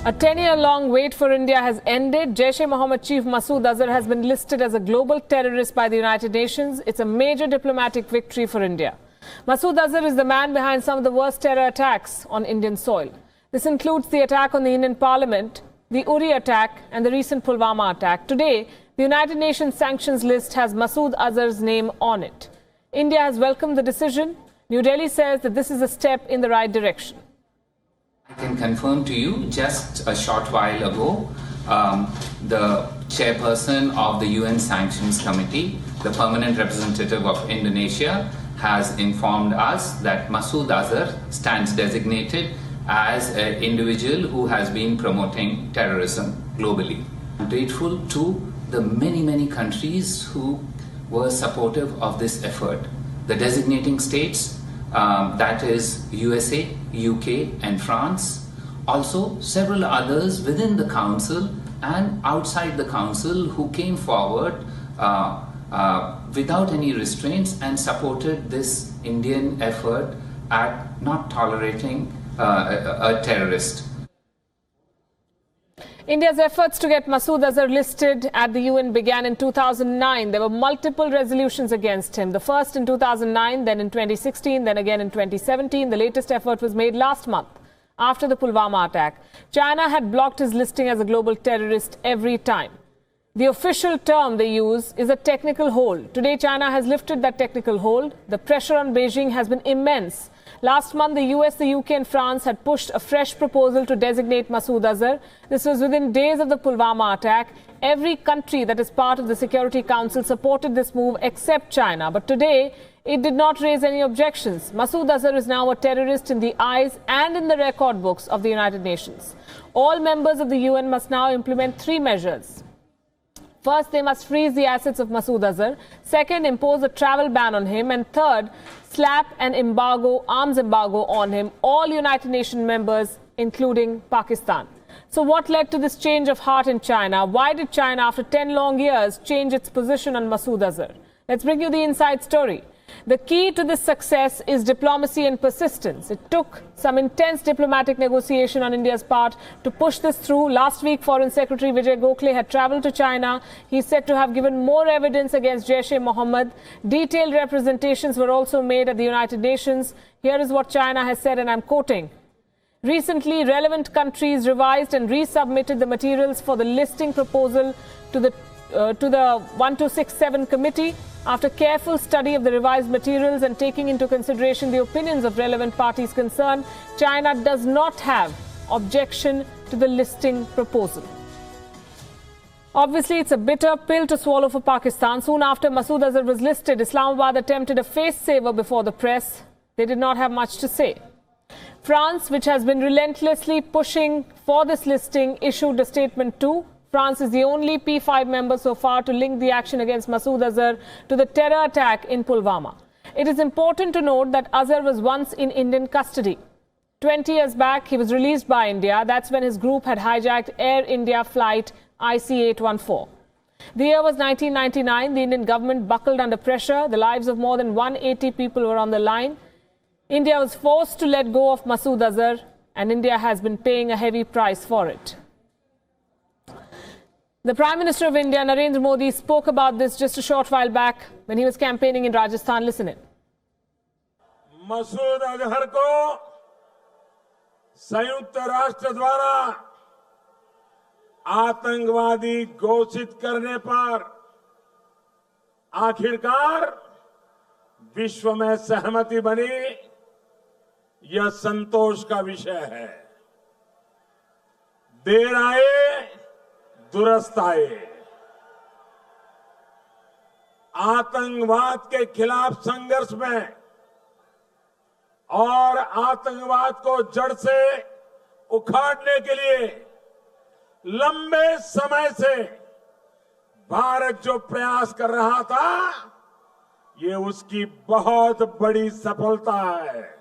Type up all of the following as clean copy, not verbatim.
A 10-year-long wait for India has ended. Jaish-e-Mohammed chief Masood Azhar has been listed as a global terrorist by the United Nations. It's a major diplomatic victory for India. Masood Azhar is the man behind some of the worst terror attacks on Indian soil. This includes the attack on the Indian Parliament, the Uri attack and the recent Pulwama attack. Today, the United Nations sanctions list has Masood Azhar's name on it. India has welcomed the decision. New Delhi says that this is a step in the right direction. I can confirm to you, just a short while ago, the chairperson of the UN Sanctions Committee, the permanent representative of Indonesia, has informed us that Masood Azhar stands designated as an individual who has been promoting terrorism globally. I'm grateful to the many countries who were supportive of this effort. The designating states, that is USA, UK and France. Also several others within the Council and outside the Council who came forward without any restraints and supported this Indian effort at not tolerating a terrorist. India's efforts to get Masood Azhar listed at the UN began in 2009. There were multiple resolutions against him. The first in 2009, then in 2016, then again in 2017. The latest effort was made last month after the Pulwama attack. China had blocked his listing as a global terrorist every time. The official term they use is a technical hold. Today, China has lifted that technical hold. The pressure on Beijing has been immense. Last month, the US, the UK and France had pushed a fresh proposal to designate Masood Azhar. This was within days of the Pulwama attack. Every country that is part of the Security Council supported this move except China. But today, it did not raise any objections. Masood Azhar is now a terrorist in the eyes and in the record books of the United Nations. All members of the UN must now implement 3 measures. First, they must freeze the assets of Masood Azhar. Second, impose a travel ban on him. And third, slap an embargo, arms embargo on him, all United Nations members, including Pakistan. So what led to this change of heart in China? Why did China, after 10 long years, change its position on Masood Azhar? Let's bring you the inside story. The key to this success is diplomacy and persistence. It took some intense diplomatic negotiation on India's part to push this through. Last week, Foreign Secretary Vijay Gokhale had travelled to China. He is said to have given more evidence against Jaish-e-Mohammed. Detailed representations were also made at the United Nations. Here is what China has said, and I'm quoting. Recently, relevant countries revised and resubmitted the materials for the listing proposal to the 1267 committee. After careful study of the revised materials and taking into consideration the opinions of relevant parties concerned, China does not have objection to the listing proposal. Obviously, it's a bitter pill to swallow for Pakistan. Soon after Masood Azhar was listed, Islamabad attempted a face-saver before the press. They did not have much to say. France, which has been relentlessly pushing for this listing, issued a statement too. France is the only P5 member so far to link the action against Masood Azhar to the terror attack in Pulwama. It is important to note that Azhar was once in Indian custody. 20 years back, he was released by India. That's when his group had hijacked Air India flight IC814. The year was 1999. The Indian government buckled under pressure. The lives of more than 180 people were on the line. India was forced to let go of Masood Azhar, and India has been paying a heavy price for it. The Prime Minister of India, Narendra Modi, spoke about this just a short while back when he was campaigning in Rajasthan. Listen in. Masood Azhar को संयुक्त राष्ट्र द्वारा आतंकवादी घोषित करने पर आखिरकार विश्व में सहमति बनी, यह संतोष का विषय है। देर आए दुरुस्त आए। आतंकवाद के खिलाफ संघर्ष में और आतंकवाद को जड़ से उखाड़ने के लिए लंबे समय से भारत जो प्रयास कर रहा था, ये उसकी बहुत बड़ी सफलता है।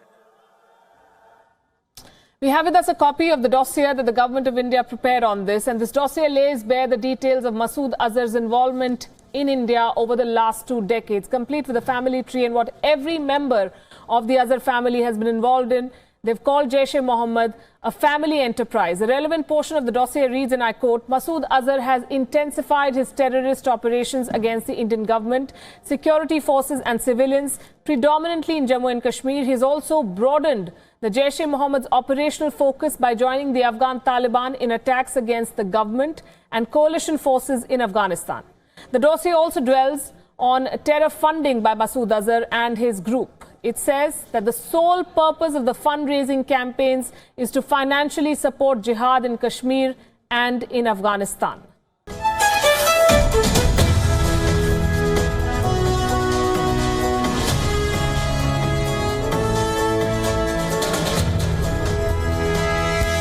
We have with us a copy of the dossier that the government of India prepared on this, and this dossier lays bare the details of Masood Azhar's involvement in India over the last 2 decades, complete with a family tree and what every member of the Azhar family has been involved in. They've called Jaish-e-Mohammed a family enterprise. A relevant portion of the dossier reads, and I quote, Masood Azhar has intensified his terrorist operations against the Indian government, security forces and civilians, predominantly in Jammu and Kashmir. He's also broadened the Jaish-e-Mohammed's operational focus by joining the Afghan Taliban in attacks against the government and coalition forces in Afghanistan. The dossier also dwells on terror funding by Masood Azhar and his group. It says that the sole purpose of the fundraising campaigns is to financially support jihad in Kashmir and in Afghanistan.